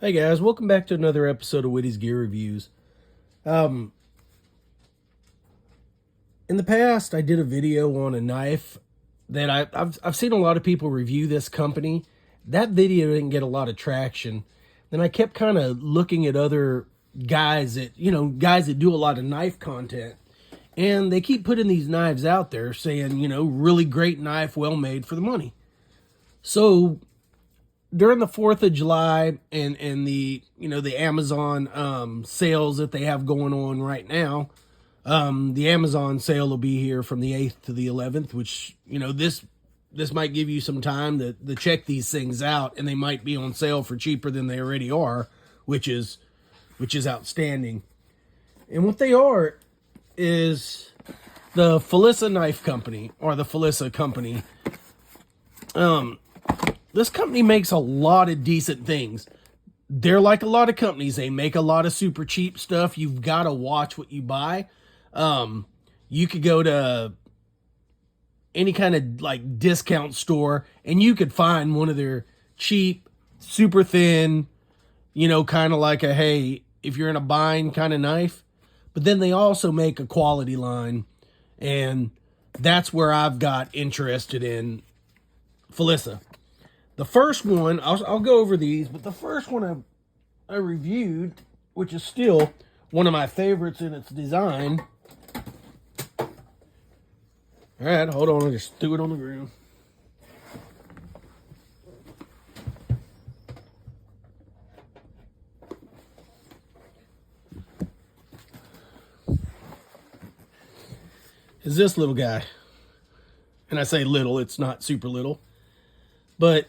Hey guys, welcome back to another episode of Whitty's Gear Reviews. In the past, I did a video on a knife that I've seen a lot of people review this company. That video didn't get a lot of traction. Then I kept kind of looking at other guys that do a lot of knife content, and they keep putting these knives out there saying, really great knife, well made for the money. So during the 4th of July and the Amazon sales that they have going on right now, the Amazon sale will be here from the 8th to the 11th, which, this might give you some time to check these things out, and they might be on sale for cheaper than they already are, which is outstanding. And what they are is the Felissa Knife Company, or the Felissa Company. This company makes a lot of decent things. They're like a lot of companies. They make a lot of super cheap stuff. You've got to watch what you buy. You could go to any kind of like discount store and you could find one of their cheap, super thin, kind of like a, hey, if you're in a bind kind of knife. But then they also make a quality line. And that's where I've got interested in Felissa. The first one, I'll go over these, but the first one I reviewed, which is still one of my favorites in its design. All right, hold on, I just threw it on the ground. Is this little guy. And I say little, it's not super little. But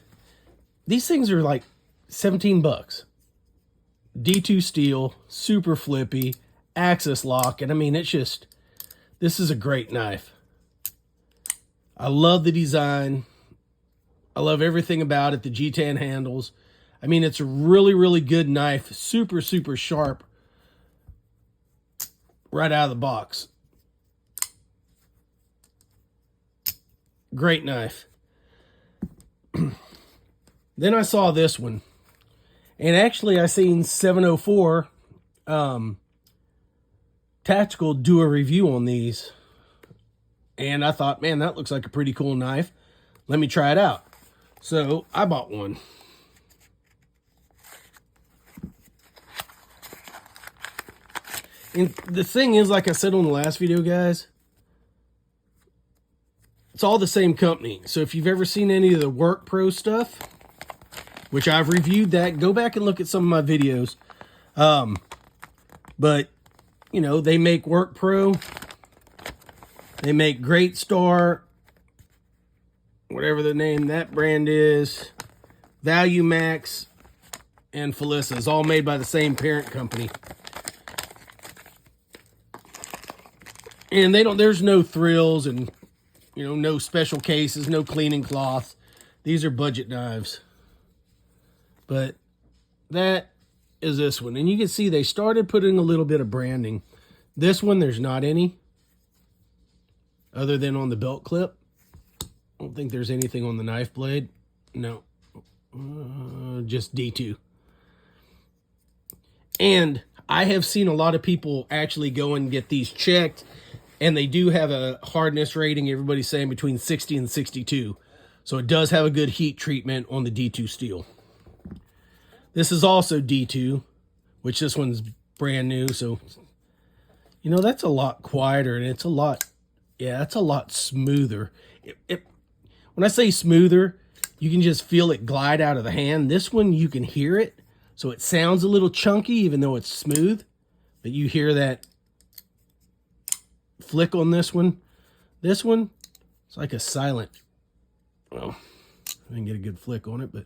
these things are like 17 bucks. D2 steel, super flippy, axis lock. And I mean, this is a great knife. I love the design. I love everything about it. The G10 handles. I mean, it's a really, really good knife. Super, super sharp. Right out of the box. Great knife. Then I saw this one. And actually I seen 704 Tactical do a review on these. And I thought, man, that looks like a pretty cool knife. Let me try it out. So I bought one. And the thing is, like I said on the last video, guys, it's all the same company. So if you've ever seen any of the Work Pro stuff, which I've reviewed that, go back and look at some of my videos. But, they make Work Pro. They make Great Star, whatever the name that brand is, Value Max, and Felissa. It's all made by the same parent company. And there's no thrills and, no special cases, no cleaning cloths. These are budget knives. But that is this one. And you can see they started putting a little bit of branding. This one, there's not any. Other than on the belt clip. I don't think there's anything on the knife blade. No. Just D2. And I have seen a lot of people actually go and get these checked. And they do have a hardness rating, everybody's saying between 60 and 62. So it does have a good heat treatment on the D2 steel. This is also D2, which this one's brand new. So, that's a lot quieter and it's a lot smoother. When I say smoother, you can just feel it glide out of the hand. This one, you can hear it. So it sounds a little chunky, even though it's smooth. But you hear that flick on this one. This one, it's like a silent. Well, I didn't get a good flick on it, but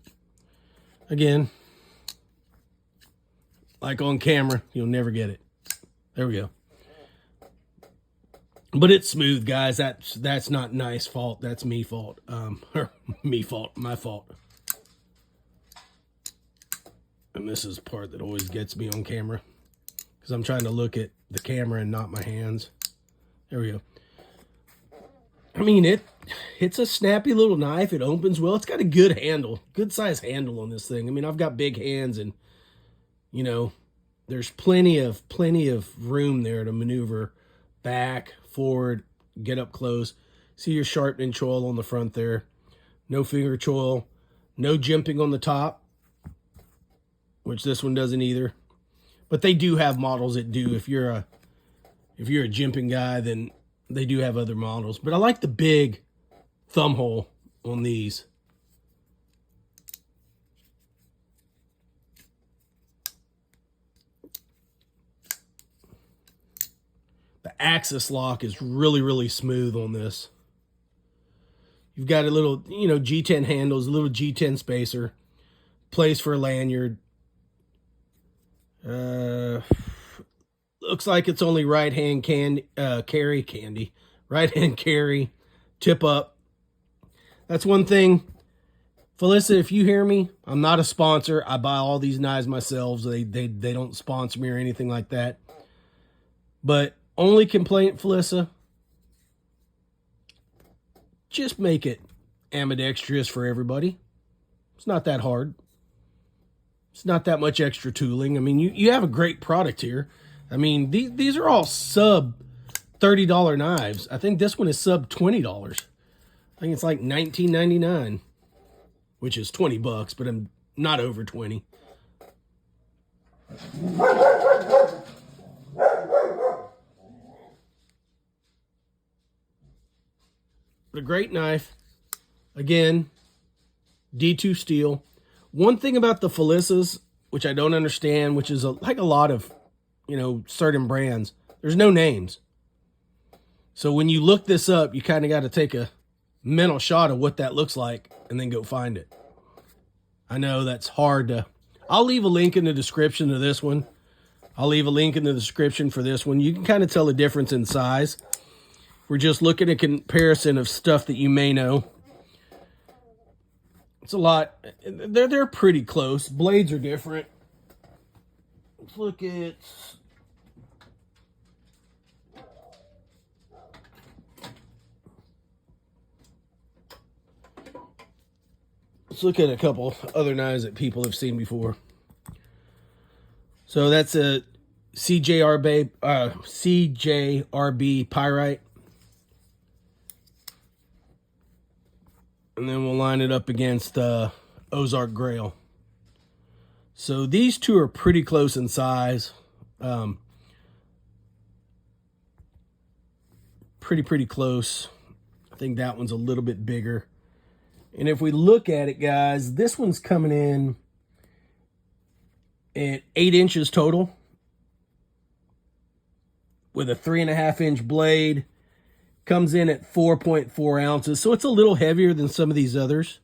again, like on camera, you'll never get it. There we go. But it's smooth, guys. That's not nice fault. That's me fault. Or me fault. My fault. And this is the part that always gets me on camera, because I'm trying to look at the camera and not my hands. There we go. I mean, it's a snappy little knife. It opens well. It's got a good handle, good size handle on this thing. I mean, I've got big hands, and You know, there's plenty of room there to maneuver back, forward, get up close. See your sharpening choil on the front there. No finger choil, no jimping on the top, which this one doesn't either. But they do have models that do. If you're a jimping guy, then they do have other models. But I like the big thumb hole on these. The axis lock is really, really smooth on this. You've got a little, you know, G10 handles, a little G10 spacer, place for a lanyard. Looks like it's only right-hand carry, right-hand carry, tip up. That's one thing. Felissa, if you hear me, I'm not a sponsor. I buy all these knives myself. So they don't sponsor me or anything like that. But only complaint, Felissa, just make it ambidextrous for everybody. It's not that hard. It's not that much extra tooling. I mean, you have a great product here. I mean, these are all sub $30 knives. I think this one is sub $20. I think it's like $19.99, which is $20, but I'm not over 20. But a great knife. Again, D2 steel. One thing about the Felissas, which I don't understand, which is like a lot of, you know, certain brands, there's no names. So when you look this up, you kind of got to take a mental shot of what that looks like and then go find it. I know that's hard to... I'll leave a link in the description to this one. I'll leave a link in the description for this one. You can kind of tell the difference in size. We're just looking at comparison of stuff that you may know. It's a lot. They're pretty close. Blades are different. Let's look at... Let's look at a couple other knives that people have seen before. So that's a CJRB Pyrite. And then we'll line it up against Ozark Grail. So these two are pretty close in size. Pretty close. I think that one's a little bit bigger. And if we look at it, guys, this one's coming in at 8 inches total with a 3.5-inch blade. Comes in at 4.4 ounces, so it's a little heavier than some of these others,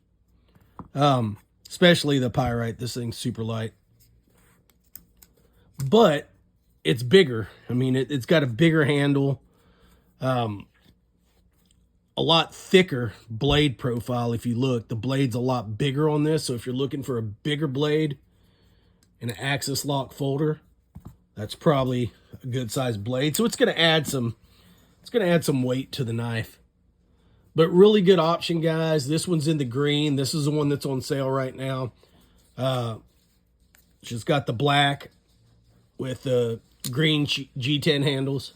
especially the Pyrite. This thing's super light, but it's bigger. I mean, it's got a bigger handle, a lot thicker blade profile. If you look, the blade's a lot bigger on this, so if you're looking for a bigger blade and an axis lock folder, that's probably a good sized blade. So it's going to add some... It's going to add some weight to the knife. But really good option, guys. This one's in the green. This is the one that's on sale right now. She's got the black with the green G10 handles.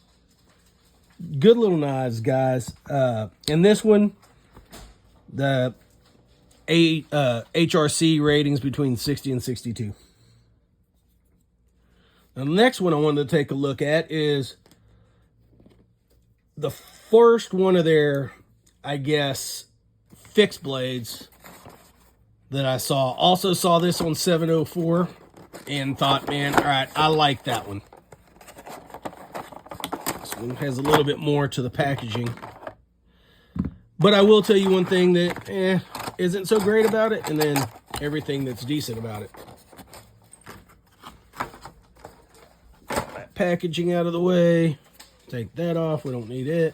Good little knives, guys. And this one, the HRC ratings between 60 and 62. Now, the next one I wanted to take a look at is the first one of their, I guess, fixed blades that I saw. Also saw this on 704 and thought, man, all right, I like that one. This one has a little bit more to the packaging. But I will tell you one thing that isn't so great about it, and then everything that's decent about it. That packaging out of the way. Take that off. We don't need it.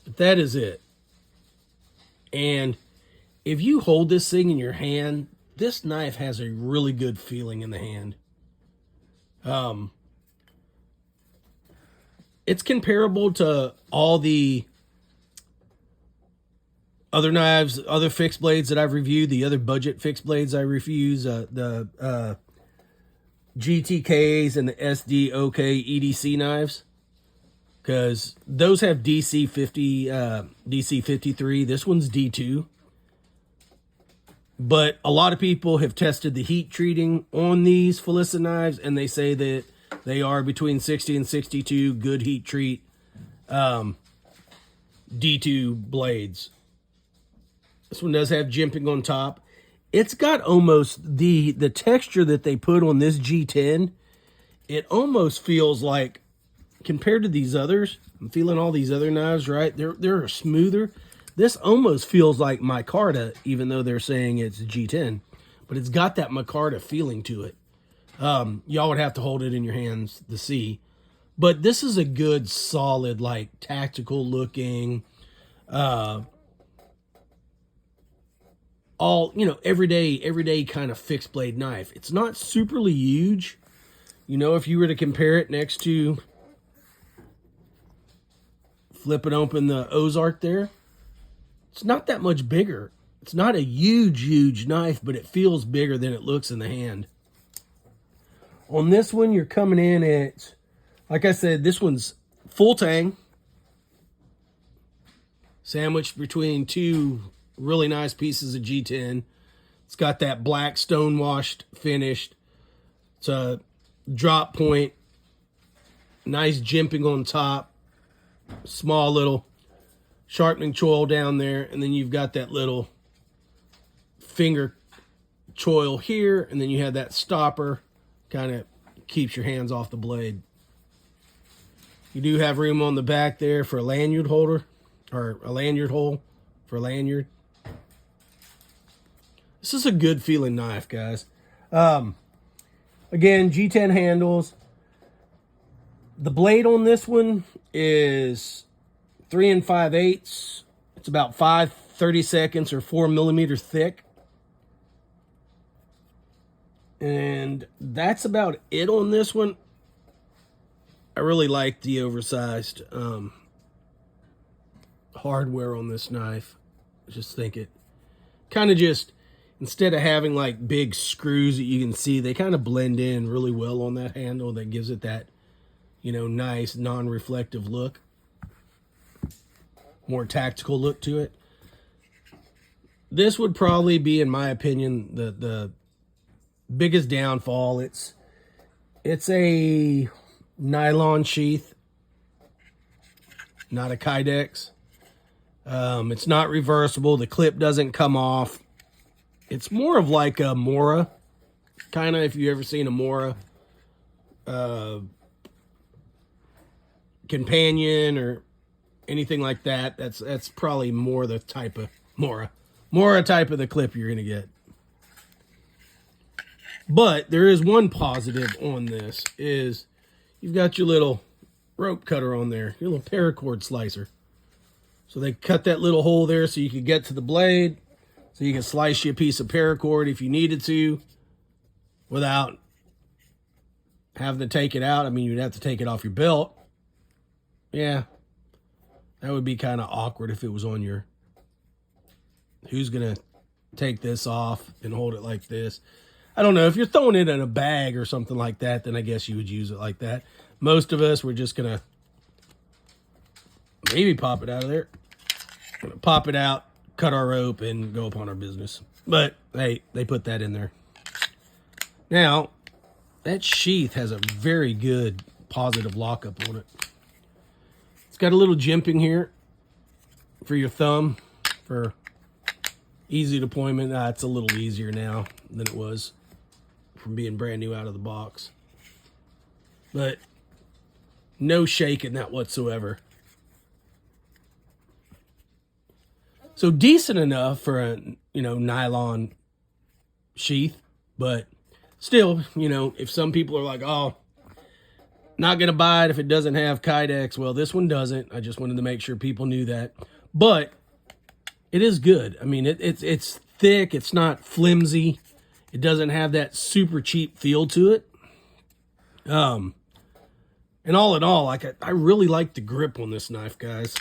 But that is it. And if you hold this thing in your hand, this knife has a really good feeling in the hand. It's comparable to all the other knives, other fixed blades that I've reviewed, the other budget fixed blades I reviewed, GTKs and the SDOK EDC knives, because those have DC 50, DC 53. This one's D2. But a lot of people have tested the heat treating on these Felissa knives, and they say that they are between 60 and 62 good heat treat D2 blades. This one does have jimping on top. It's got almost the texture that they put on this G10. It almost feels like, compared to these others, I'm feeling all these other knives, right? They're smoother. This almost feels like micarta, even though they're saying it's G10. But it's got that micarta feeling to it. Y'all would have to hold it in your hands to see. But this is a good, solid, like, tactical looking, all, you know, everyday kind of fixed blade knife. It's not superly huge. You know, if you were to compare it next to flipping open the Ozark there, it's not that much bigger. It's not a huge knife, but it feels bigger than it looks in the hand. On this one, you're coming in at, like I said, this one's full tang, sandwiched between two really nice pieces of G10. It's got that black stone washed finished. It's a drop point, nice jimping on top, small little sharpening choil down there, and then you've got that little finger choil here, and then you have that stopper, kind of keeps your hands off the blade. You do have room on the back there for a lanyard holder, or a lanyard hole for a lanyard. This is a good feeling knife, guys. Again, G10 handles. The blade on this one is 3 5/8. It's about 5/32 or 4 millimeters thick. And that's about it on this one. I really like the oversized hardware on this knife. I just think it kind of just, instead of having like big screws that you can see, they kind of blend in really well on that handle. That gives it that, you know, nice non-reflective look. More tactical look to it. This would probably be, in my opinion, the biggest downfall. It's a nylon sheath, not a Kydex. It's not reversible. The clip doesn't come off. It's more of like a Mora, kind of, if you've ever seen a Mora companion or anything like that. That's probably more the type of Mora type of the clip you're gonna get. But there is one positive on this, is you've got your little rope cutter on there, your little paracord slicer. So they cut that little hole there so you can get to the blade, so you can slice you a piece of paracord if you needed to without having to take it out. I mean, you'd have to take it off your belt. Yeah, that would be kind of awkward if it was on your... Who's going to take this off and hold it like this? I don't know. If you're throwing it in a bag or something like that, then I guess you would use it like that. Most of us, we're just going to maybe pop it out of there. Pop it out, cut our rope, and go upon our business. But, hey, they put that in there. Now, that sheath has a very good positive lockup on it. It's got a little jimping here for your thumb, for easy deployment. It's a little easier now than it was from being brand new out of the box. But no shake in that whatsoever. So decent enough for a, nylon sheath, but still, if some people are like, oh, not going to buy it if it doesn't have Kydex. Well, this one doesn't. I just wanted to make sure people knew that. But it is good. I mean, it's thick. It's not flimsy. It doesn't have that super cheap feel to it. And all in all, I really like the grip on this knife, guys.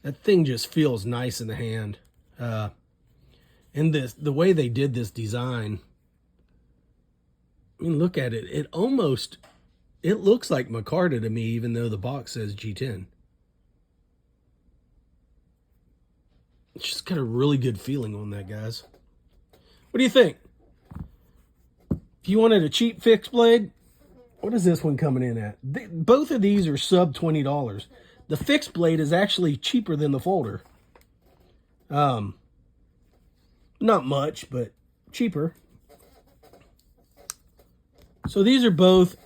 That thing just feels nice in the hand. And the way they did this design I mean, look at it. It looks like micarta to me, even though the box says G10. It's just got a really good feeling on that, guys. What do you think? If you wanted a cheap fixed blade, what is this one coming in at? Both of these are sub $20. The fixed blade is actually cheaper than the folder. Not much, but cheaper. So these are both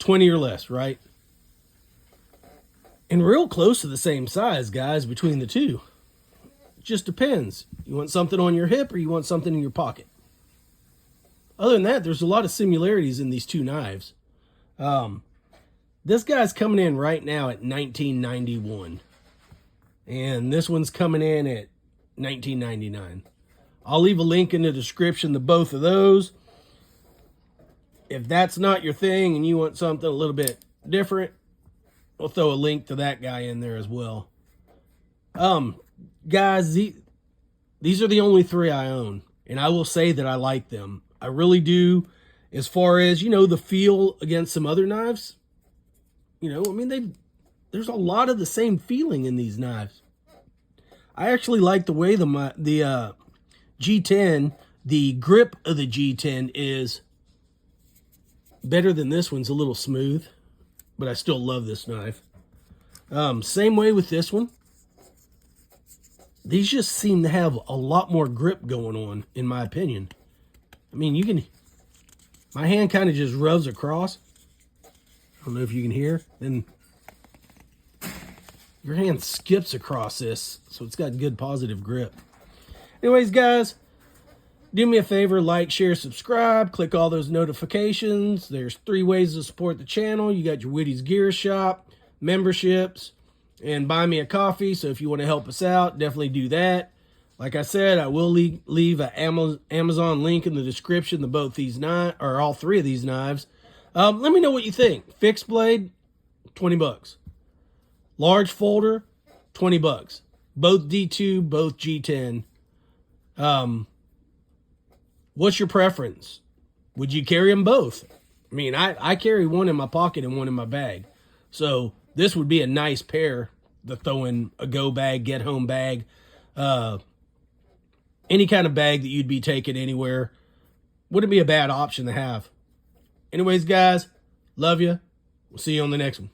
20 or less, right? And real close to the same size, guys, between the two. Just depends. You want something on your hip or you want something in your pocket? Other than that, there's a lot of similarities in these two knives. This guy's coming in right now at $19.91. And this one's coming in at $19.99. I'll leave a link in the description to both of those. If that's not your thing and you want something a little bit different, we'll throw a link to that guy in there as well. Guys, these are the only three I own. And I will say that I like them. I really do. As far as, you know, the feel against some other knives. You know, I mean, there's a lot of the same feeling in these knives. I actually like the way the G10, the grip of the G10 is better than this one's, a little smooth. But I still love this knife. Same way with this one. These just seem to have a lot more grip going on, in my opinion. I mean, my hand kind of just rubs across. I don't know if you can hear. Then your hand skips across this, so it's got good positive grip. Anyways, guys, do me a favor, like, share, subscribe, click all those notifications. There's 3 ways to support the channel. You got your Whitty's Gear Shop, memberships, and buy me a coffee. So if you want to help us out, definitely do that. Like I said, I will leave an Amazon link in the description to both these knives, or all 3 of these knives. Let me know what you think. Fixed blade, $20. Large folder, $20. Both D2, both G10. What's your preference? Would you carry them both? I mean, I carry one in my pocket and one in my bag. So this would be a nice pair to throw in a go bag, get home bag. Any kind of bag that you'd be taking anywhere. Wouldn't be a bad option to have. Anyways, guys, love you. We'll see you on the next one.